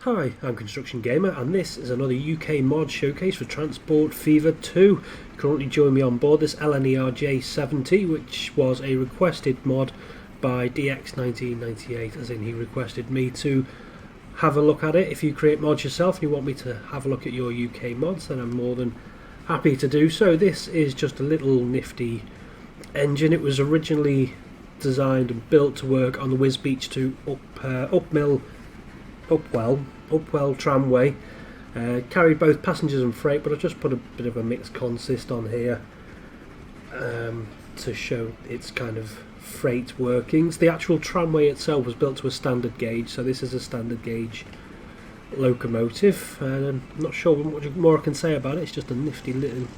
Hi, I'm Construction Gamer, and this is another UK mod showcase for Transport Fever 2. Currently joining me on board this LNER J70, which was a requested mod by Dx1998, as in he requested me to have a look at it. If you create mods yourself and you want me to have a look at your UK mods, then I'm more than happy to do so. This is just a little nifty engine. It was originally designed and built to work on the Wisbech to Upwell tramway. Carried both passengers and freight, but I've just put a bit of a mixed consist on here to show its kind of freight workings. The actual tramway itself was built to a standard gauge, so this is a standard gauge locomotive. I'm not sure what more I can say about it. It's just a nifty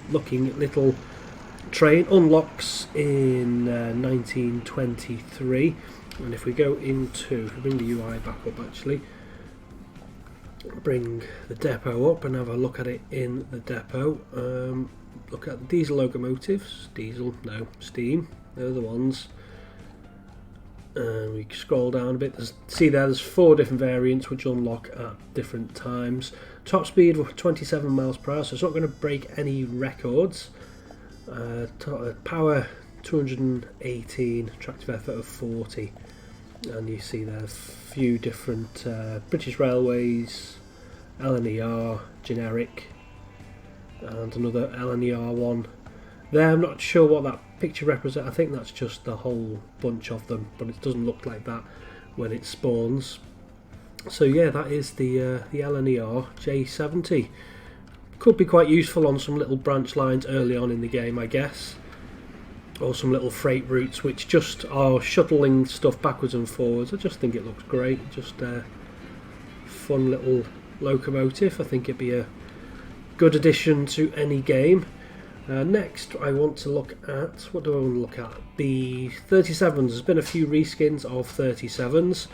looking little train. Unlocks in 1923, and if we go into, if we bring the UI back up, actually bring the depot up and have a look at it in the depot. Look at the diesel locomotives. Steam, they're the ones. We scroll down a bit. There's 4 different variants which unlock at different times. Top speed of 27 miles per hour, so it's not going to break any records. Power 218, tractive effort of 40, and you see there a few different British Railways, LNER generic, and another LNER one there. I'm not sure what that picture represents. I think that's just the whole bunch of them, but it doesn't look like that when it spawns. So yeah, that is the LNER J70. Could be quite useful on some little branch lines early on in the game, I guess, or some little freight routes which just are shuttling stuff backwards and forwards. I just think it looks great. Just a fun little locomotive. I think it'd be a good addition to any game. Next I want to look at, what do I want to look at? The 37s. There's been a few reskins of 37s.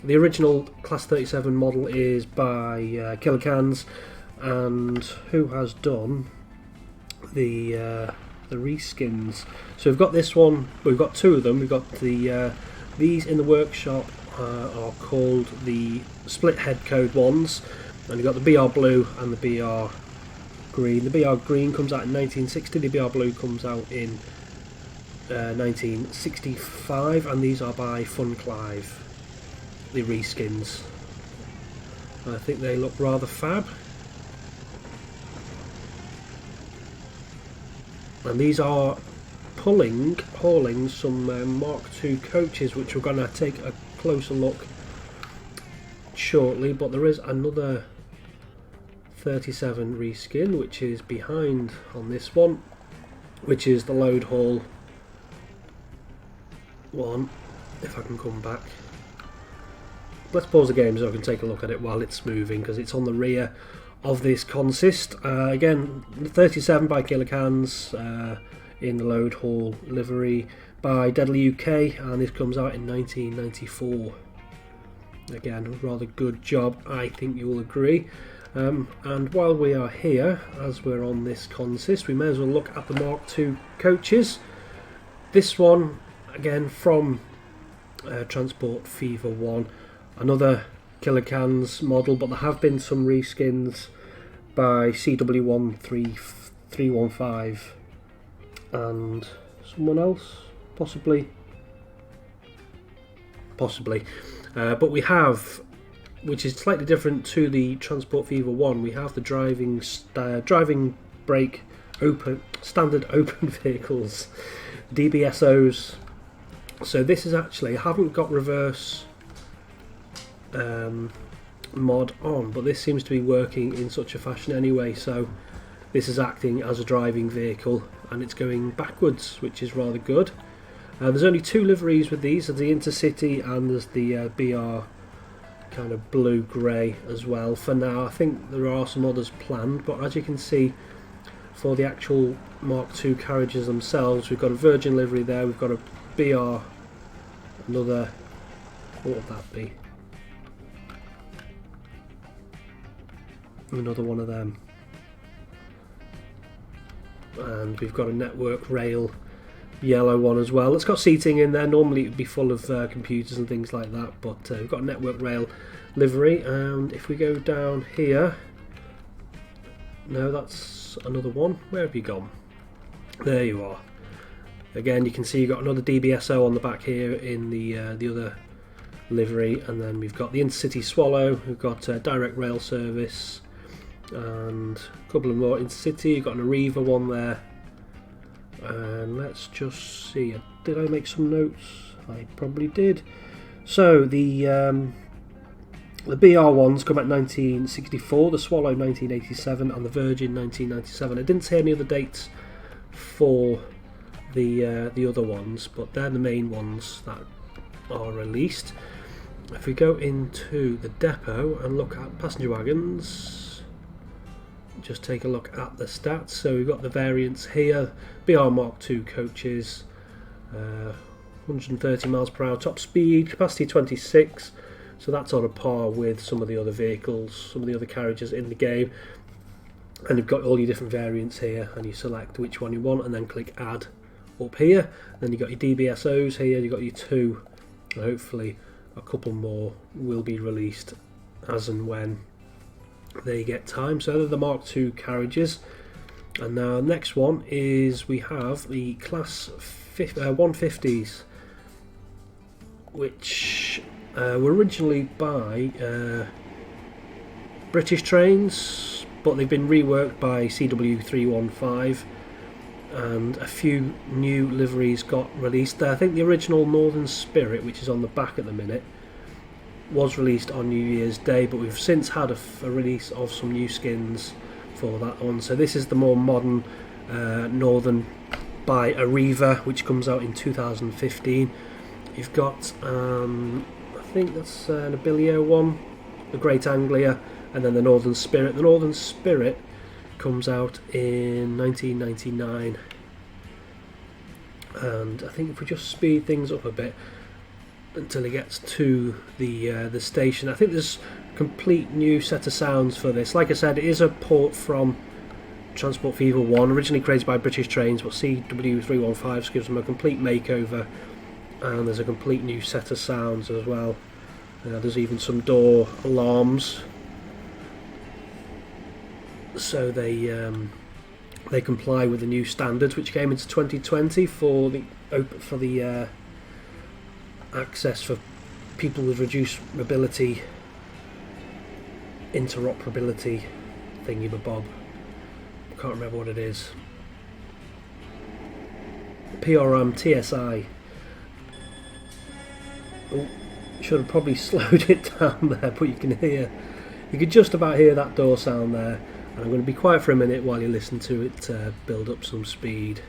The original Class 37 model is by Killakans, and who has done the reskins. So we've got this one, we've got 2 of them. We've got the these in the workshop are called the split head code ones, and you've got the BR blue and the BR green. The BR green comes out in 1960, the BR blue comes out in 1965, and these are by Funclive, the reskins. I think they look rather fab. And these are hauling some Mark II coaches, which we're going to take a closer look shortly. But there is another 37 reskin which is behind on this one, which is the load haul one. If I can come back, let's pause the game so I can take a look at it while it's moving, because it's on the rear of this consist. Again, 37 by Killakans, in the load haul livery by DeadlyUK, and this comes out in 1994. Again, a rather good job, I think you will agree. And while we are here, as we're on this consist, we may as well look at the Mark II coaches. This one, again from Transport Fever 1, another Killakans model, but there have been some reskins by CW13315 and someone else, possibly. But we have, which is slightly different to the Transport Fever 1, we have the driving brake open standard open vehicles, DBSOs. So this is actually, I haven't got reverse mod on, but this seems to be working in such a fashion anyway, so this is acting as a driving vehicle and it's going backwards, which is rather good. There's only 2 liveries with these. There's the Intercity and there's the BR kind of blue-grey as well for now. I think there are some others planned, but as you can see, for the actual Mark II carriages themselves, we've got a Virgin livery there, we've got a BR, another, what would that be? Another one of them. And we've got a Network Rail yellow one as well. It's got seating in there. Normally it would be full of computers and things like that, but we've got a Network Rail livery. And if we go down here, no, that's another one. Where have you gone? There you are. Again, you can see you've got another DBSO on the back here in the other livery, and then we've got the Intercity Swallow, we've got direct rail service, and a couple of more Intercity. You've got an Arriva one there, and let's just see, did I make some notes? I probably did. So the BR ones come at 1964, the Swallow 1987, and the Virgin 1997. I didn't see any other dates for the other ones, but they're the main ones that are released. If we go into the depot and look at passenger wagons, just take a look at the stats. So we've got the variants here: BR Mk2 coaches, 130 miles per hour top speed, capacity 26. So that's on a par with some of the other vehicles, some of the other carriages in the game. And you've got all your different variants here, and you select which one you want and then click add up here. Then you've got your DBSOs here, you've got your two, and hopefully a couple more will be released as and when they get time. So they're the Mark II carriages. And now next one is we have the Class 150s, which were originally by British Trains, but they've been reworked by CW315, and a few new liveries got released. I think the original Northern Spirit, which is on the back at the minute, was released on New Year's Day, but we've since had a release of some new skins for that one. So this is the more modern Northern by Arriva, which comes out in 2015. You've got I think that's an Abilio one, the Great Anglia, and then the Northern Spirit. The Northern Spirit comes out in 1999, and I think if we just speed things up a bit until it gets to the station, I think there's a complete new set of sounds for this. Like I said, it is a port from Transport Fever 1, originally created by British Trains, but CW315 gives them a complete makeover, and there's a complete new set of sounds as well. There's even some door alarms, so they comply with the new standards which came into 2020 for the access for people with reduced mobility, interoperability thingy-bob. Can't remember what it is. PRM TSI. Oh, should have probably slowed it down there, but you can just about hear that door sound there. And I'm going to be quiet for a minute while you listen to it build up some speed.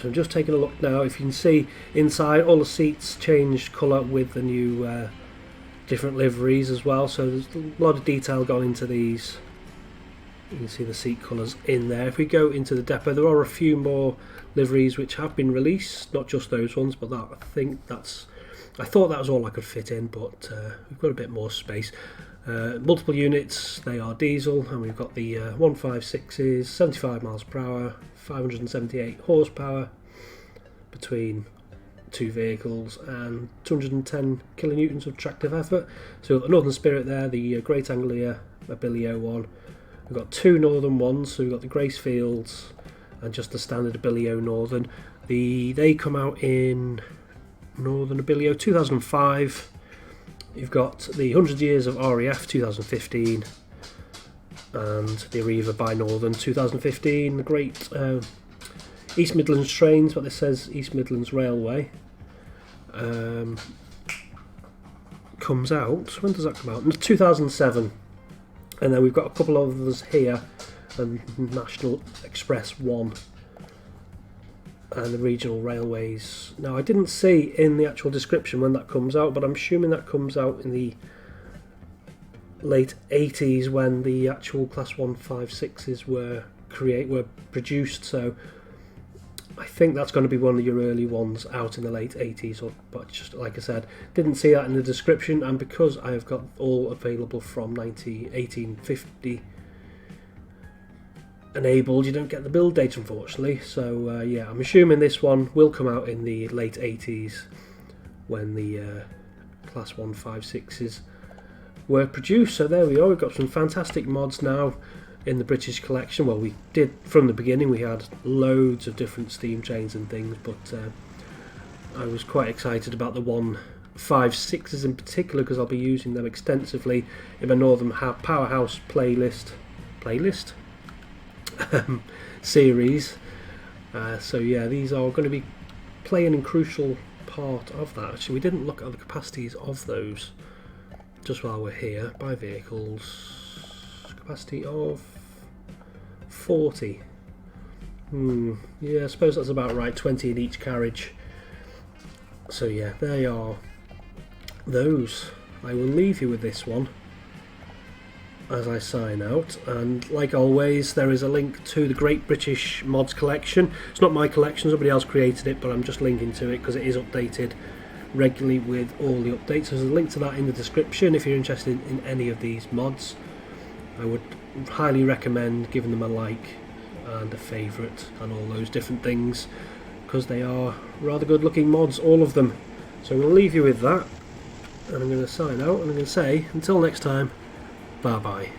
So I'm just taking a look now. If you can see inside, all the seats changed colour with the new different liveries as well. So there's a lot of detail gone into these. You can see the seat colours in there. If we go into the depot, there are a few more liveries which have been released, not just those ones, but that I thought that was all I could fit in, but we've got a bit more space. Multiple units, they are diesel, and we've got the 156s, 75 miles per hour, 578 horsepower between two vehicles, and 210 kilonewtons of tractive effort. So we've got the Northern Spirit there, the Great Anglia Abilio one. We've got two Northern ones, so we've got the Gracefields and just the standard Abilio Northern. They come out in Northern Abilio 2005. You've got the 100 Years of RAF 2015, and the Arriva by Northern 2015. The Great East Midlands Trains, but this says East Midlands Railway, comes out. When does that come out? 2007. And then we've got a couple of others here, and National Express 1 and the regional railways. Now, I didn't see in the actual description when that comes out, but I'm assuming that comes out in the late 80s when the actual Class 156s were produced. So I think that's going to be one of your early ones out in the late 80s, but just like I said, didn't see that in the description, and because I have got all available from 1850 enabled, you don't get the build date unfortunately. So yeah, I'm assuming this one will come out in the late 80s when the Class 156s were produced. So there we are, we've got some fantastic mods now in the British collection. Well, we did from the beginning, we had loads of different steam chains and things, but I was quite excited about the 156s in particular because I'll be using them extensively in my Northern Powerhouse playlist series. So yeah, these are going to be playing a crucial part of that. Actually, we didn't look at the capacities of those just while we're here. By vehicles, capacity of 40. Yeah, I suppose that's about right, 20 in each carriage. So yeah, they are those. I will leave you with this one as I sign out, and like always there is a link to the Great British Mods collection. It's not my collection, somebody else created it, but I'm just linking to it because it is updated regularly with all the updates. There's a link to that in the description if you're interested in any of these mods. I would highly recommend giving them a like and a favourite and all those different things, because they are rather good looking mods, all of them. So we'll leave you with that, and I'm going to sign out and I'm going to say until next time, bye bye.